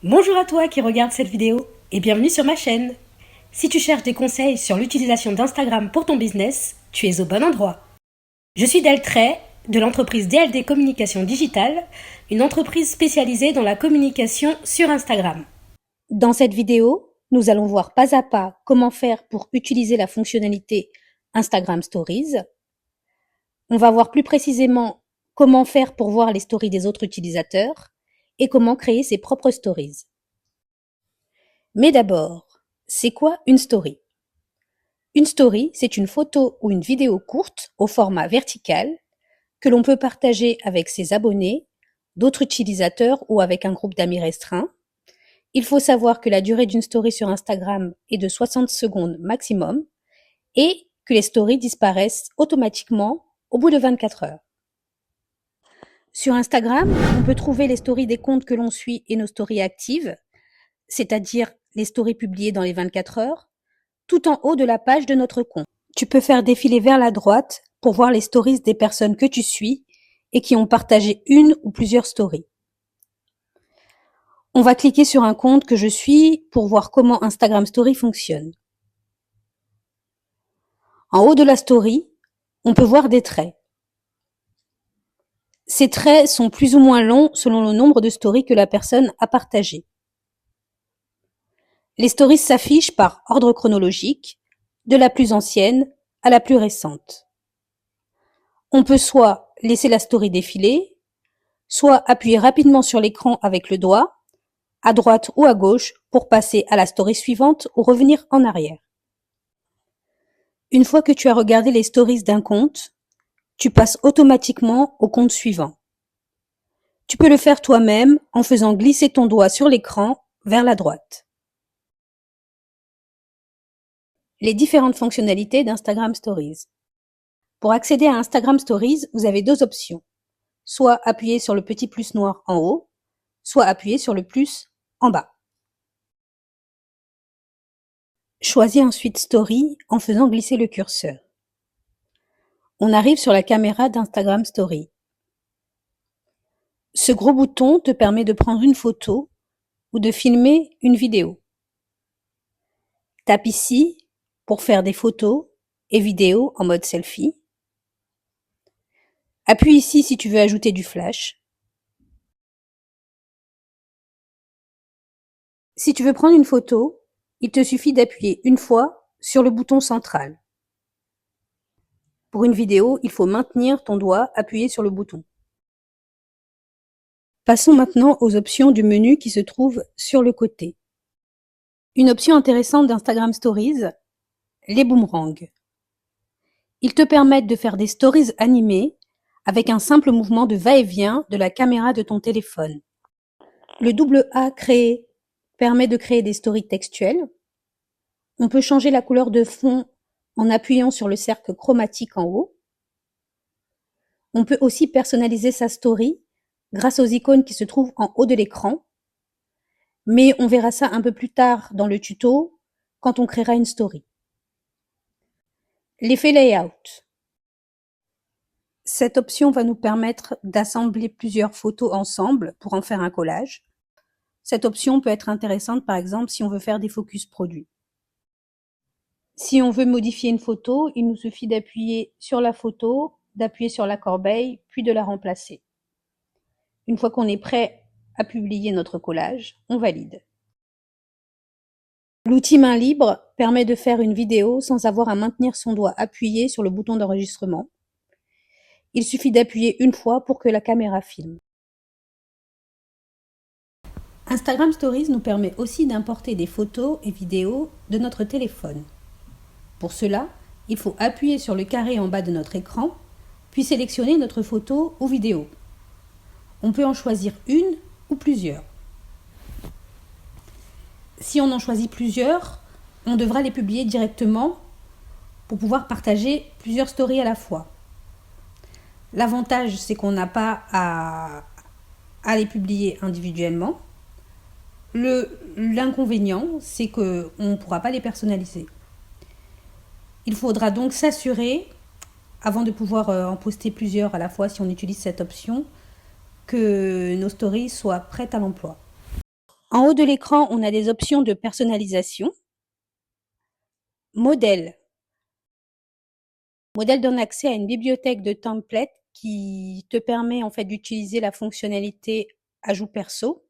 Bonjour à toi qui regarde cette vidéo et bienvenue sur ma chaîne. Si tu cherches des conseils sur l'utilisation d'Instagram pour ton business, tu es au bon endroit. Je suis Deltray de l'entreprise DLD Communication Digitale, une entreprise spécialisée dans la communication sur Instagram. Dans cette vidéo, nous allons voir pas à pas comment faire pour utiliser la fonctionnalité Instagram Stories. On va voir plus précisément comment faire pour voir les stories des autres utilisateurs et comment créer ses propres stories. Mais d'abord, c'est quoi une story? Une story, c'est une photo ou une vidéo courte au format vertical que l'on peut partager avec ses abonnés, d'autres utilisateurs ou avec un groupe d'amis restreint. Il faut savoir que la durée d'une story sur Instagram est de 60 secondes maximum et que les stories disparaissent automatiquement au bout de 24 heures. Sur Instagram, on peut trouver les stories des comptes que l'on suit et nos stories actives, c'est-à-dire les stories publiées dans les 24 heures, tout en haut de la page de notre compte. Tu peux faire défiler vers la droite pour voir les stories des personnes que tu suis et qui ont partagé une ou plusieurs stories. On va cliquer sur un compte que je suis pour voir comment Instagram Story fonctionne. En haut de la story, on peut voir des traits. Ces traits sont plus ou moins longs selon le nombre de stories que la personne a partagées. Les stories s'affichent par ordre chronologique, de la plus ancienne à la plus récente. On peut soit laisser la story défiler, soit appuyer rapidement sur l'écran avec le doigt, à droite ou à gauche, pour passer à la story suivante ou revenir en arrière. Une fois que tu as regardé les stories d'un compte, tu passes automatiquement au compte suivant. Tu peux le faire toi-même en faisant glisser ton doigt sur l'écran vers la droite. Les différentes fonctionnalités d'Instagram Stories. Pour accéder à Instagram Stories, vous avez deux options. Soit appuyer sur le petit plus noir en haut, soit appuyer sur le plus en bas. Choisis ensuite Story en faisant glisser le curseur. On arrive sur la caméra d'Instagram Story. Ce gros bouton te permet de prendre une photo ou de filmer une vidéo. Tape ici pour faire des photos et vidéos en mode selfie. Appuie ici si tu veux ajouter du flash. Si tu veux prendre une photo, il te suffit d'appuyer une fois sur le bouton central. Pour une vidéo, il faut maintenir ton doigt appuyé sur le bouton. Passons maintenant aux options du menu qui se trouvent sur le côté. Une option intéressante d'Instagram Stories, les boomerangs. Ils te permettent de faire des stories animées avec un simple mouvement de va-et-vient de la caméra de ton téléphone. Le double A créé permet de créer des stories textuelles. On peut changer la couleur de fond en appuyant sur le cercle chromatique en haut. On peut aussi personnaliser sa story grâce aux icônes qui se trouvent en haut de l'écran. Mais on verra ça un peu plus tard dans le tuto, quand on créera une story. L'effet layout. Cette option va nous permettre d'assembler plusieurs photos ensemble pour en faire un collage. Cette option peut être intéressante par exemple si on veut faire des focus produits. Si on veut modifier une photo, il nous suffit d'appuyer sur la photo, d'appuyer sur la corbeille, puis de la remplacer. Une fois qu'on est prêt à publier notre collage, on valide. L'outil main libre permet de faire une vidéo sans avoir à maintenir son doigt appuyé sur le bouton d'enregistrement. Il suffit d'appuyer une fois pour que la caméra filme. Instagram Stories nous permet aussi d'importer des photos et vidéos de notre téléphone. Pour cela, il faut appuyer sur le carré en bas de notre écran, puis sélectionner notre photo ou vidéo. On peut en choisir une ou plusieurs. Si on en choisit plusieurs, on devra les publier directement pour pouvoir partager plusieurs stories à la fois. L'avantage, c'est qu'on n'a pas à les publier individuellement. L'inconvénient, c'est qu'on ne pourra pas les personnaliser. Il faudra donc s'assurer, avant de pouvoir en poster plusieurs à la fois si on utilise cette option, que nos stories soient prêtes à l'emploi. En haut de l'écran, on a des options de personnalisation. Modèle. Modèle donne accès à une bibliothèque de templates qui te permet en fait d'utiliser la fonctionnalité ajout perso.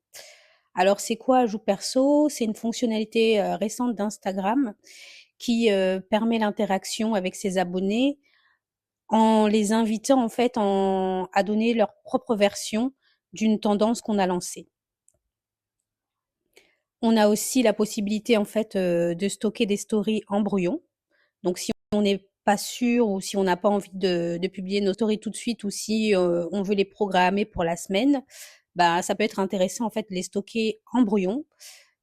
Alors c'est quoi ajout perso? C'est une fonctionnalité récente d'Instagram qui permet l'interaction avec ses abonnés en les invitant en fait à donner leur propre version d'une tendance qu'on a lancée. On a aussi la possibilité en fait de stocker des stories en brouillon. Donc si on n'est pas sûr ou si on n'a pas envie de publier nos stories tout de suite ou si on veut les programmer pour la semaine, bah ça peut être intéressant en fait de les stocker en brouillon.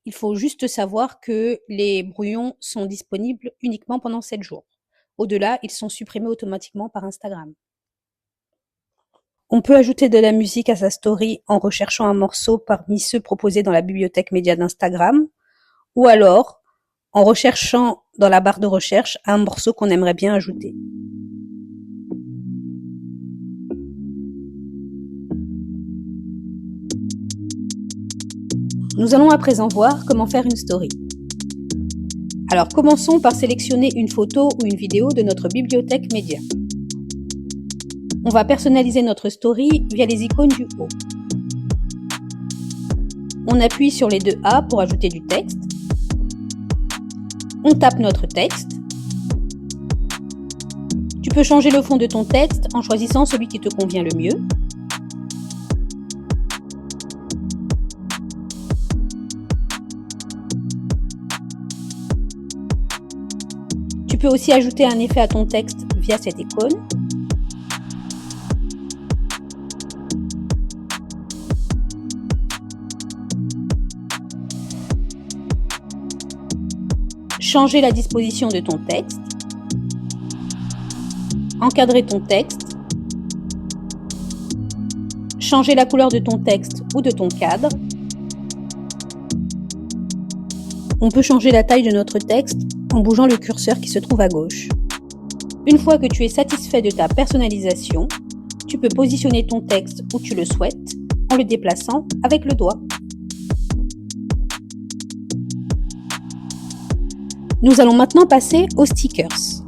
Il faut juste savoir que les brouillons sont disponibles uniquement pendant 7 jours. Au-delà, ils sont supprimés automatiquement par Instagram. On peut ajouter de la musique à sa story en recherchant un morceau parmi ceux proposés dans la bibliothèque média d'Instagram, ou alors en recherchant dans la barre de recherche un morceau qu'on aimerait bien ajouter. Nous allons à présent voir comment faire une story. Alors commençons par sélectionner une photo ou une vidéo de notre bibliothèque média. On va personnaliser notre story via les icônes du haut. On appuie sur les 2 A pour ajouter du texte. On tape notre texte. Tu peux changer le fond de ton texte en choisissant celui qui te convient le mieux. Tu peux aussi ajouter un effet à ton texte via cette icône. Changer la disposition de ton texte. Encadrer ton texte. Changer la couleur de ton texte ou de ton cadre. On peut changer la taille de notre texte en bougeant le curseur qui se trouve à gauche. Une fois que tu es satisfait de ta personnalisation, tu peux positionner ton texte où tu le souhaites en le déplaçant avec le doigt. Nous allons maintenant passer aux stickers.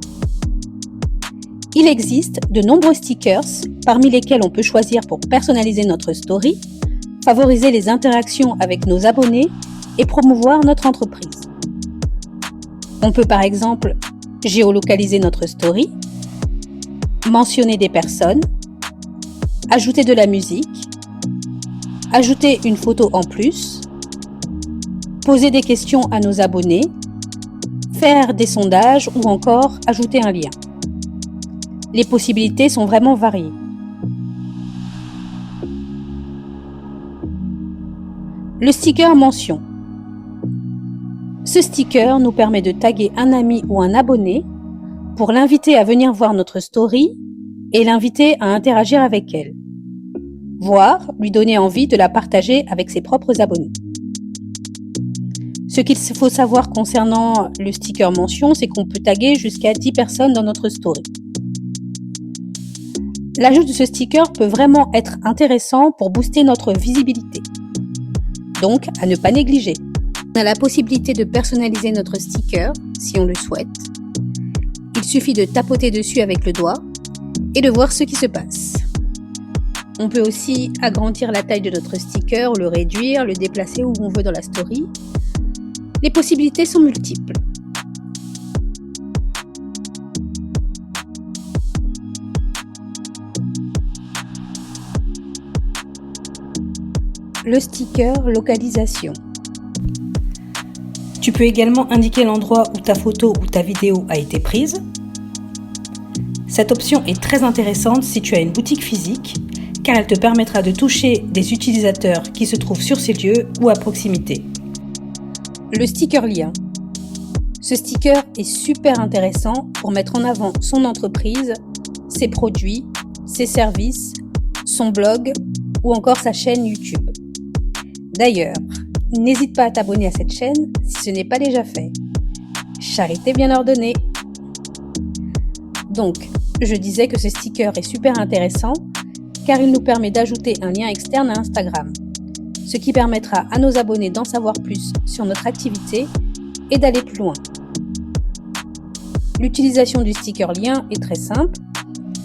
Il existe de nombreux stickers, parmi lesquels on peut choisir pour personnaliser notre story, favoriser les interactions avec nos abonnés et promouvoir notre entreprise. On peut par exemple géolocaliser notre story, mentionner des personnes, ajouter de la musique, ajouter une photo en plus, poser des questions à nos abonnés, faire des sondages ou encore ajouter un lien. Les possibilités sont vraiment variées. Le sticker mention. Ce sticker nous permet de taguer un ami ou un abonné pour l'inviter à venir voir notre story et l'inviter à interagir avec elle, voire lui donner envie de la partager avec ses propres abonnés. Ce qu'il faut savoir concernant le sticker mention, c'est qu'on peut taguer jusqu'à 10 personnes dans notre story. L'ajout de ce sticker peut vraiment être intéressant pour booster notre visibilité. Donc, à ne pas négliger. On a la possibilité de personnaliser notre sticker, si on le souhaite. Il suffit de tapoter dessus avec le doigt et de voir ce qui se passe. On peut aussi agrandir la taille de notre sticker, le réduire, le déplacer où on veut dans la story. Les possibilités sont multiples. Le sticker localisation. Tu peux également indiquer l'endroit où ta photo ou ta vidéo a été prise. Cette option est très intéressante si tu as une boutique physique, car elle te permettra de toucher des utilisateurs qui se trouvent sur ces lieux ou à proximité. Le sticker lien. Ce sticker est super intéressant pour mettre en avant son entreprise, ses produits, ses services, son blog ou encore sa chaîne YouTube. D'ailleurs, n'hésite pas à t'abonner à cette chaîne si ce n'est pas déjà fait. Charité bien ordonnée. Donc, je disais que ce sticker est super intéressant car il nous permet d'ajouter un lien externe à Instagram. ce qui permettra à nos abonnés d'en savoir plus sur notre activité et d'aller plus loin. L'utilisation du sticker lien est très simple.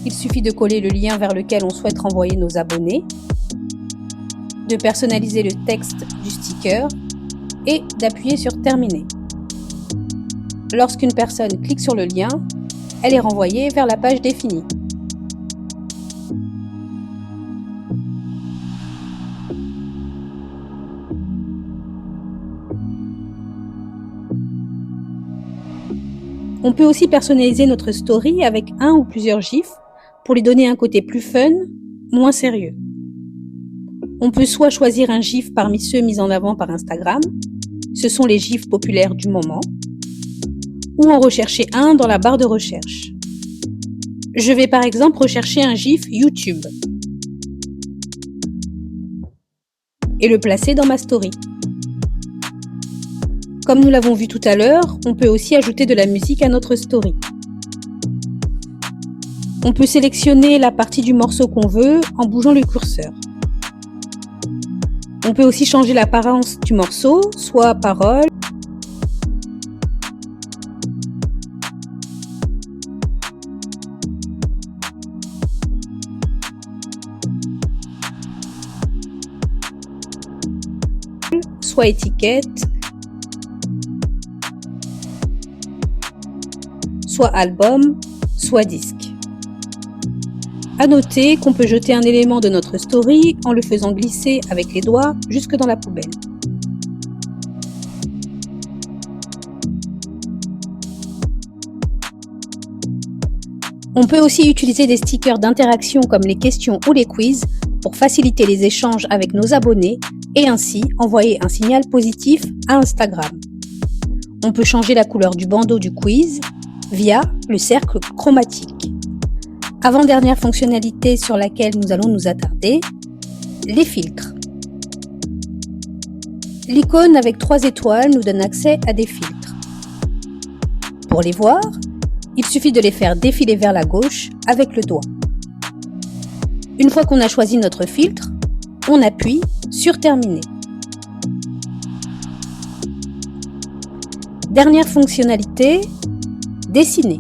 Il suffit de coller le lien vers lequel on souhaite renvoyer nos abonnés, de personnaliser le texte du sticker et d'appuyer sur Terminer. Lorsqu'une personne clique sur le lien, elle est renvoyée vers la page définie. On peut aussi personnaliser notre story avec un ou plusieurs gifs pour lui donner un côté plus fun, moins sérieux. On peut soit choisir un gif parmi ceux mis en avant par Instagram, ce sont les gifs populaires du moment, ou en rechercher un dans la barre de recherche. Je vais par exemple rechercher un gif YouTube et le placer dans ma story. Comme nous l'avons vu tout à l'heure, on peut aussi ajouter de la musique à notre story. On peut sélectionner la partie du morceau qu'on veut en bougeant le curseur. On peut aussi changer l'apparence du morceau, soit parole, soit étiquette, soit album, soit disque. À noter qu'on peut jeter un élément de notre story en le faisant glisser avec les doigts jusque dans la poubelle. On peut aussi utiliser des stickers d'interaction comme les questions ou les quiz pour faciliter les échanges avec nos abonnés et ainsi envoyer un signal positif à Instagram. On peut changer la couleur du bandeau du quiz via le cercle chromatique. Avant-dernière fonctionnalité sur laquelle nous allons nous attarder, les filtres. L'icône avec 3 étoiles nous donne accès à des filtres. Pour les voir, il suffit de les faire défiler vers la gauche avec le doigt. Une fois qu'on a choisi notre filtre, on appuie sur Terminer. Dernière fonctionnalité, dessiner.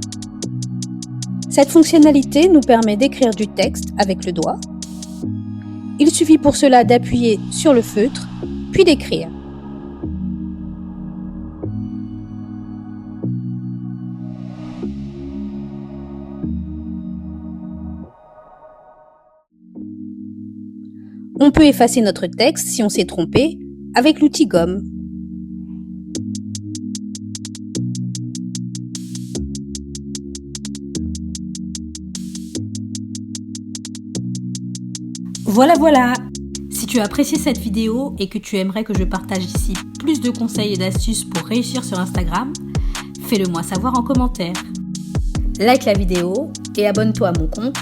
Cette fonctionnalité nous permet d'écrire du texte avec le doigt. Il suffit pour cela d'appuyer sur le feutre, puis d'écrire. On peut effacer notre texte si on s'est trompé avec l'outil gomme. Voilà. Si tu as apprécié cette vidéo et que tu aimerais que je partage ici plus de conseils et d'astuces pour réussir sur Instagram, fais-le moi savoir en commentaire. Like la vidéo et abonne-toi à mon compte.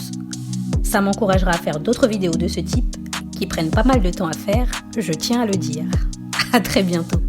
Ça m'encouragera à faire d'autres vidéos de ce type qui prennent pas mal de temps à faire, je tiens à le dire. À très bientôt.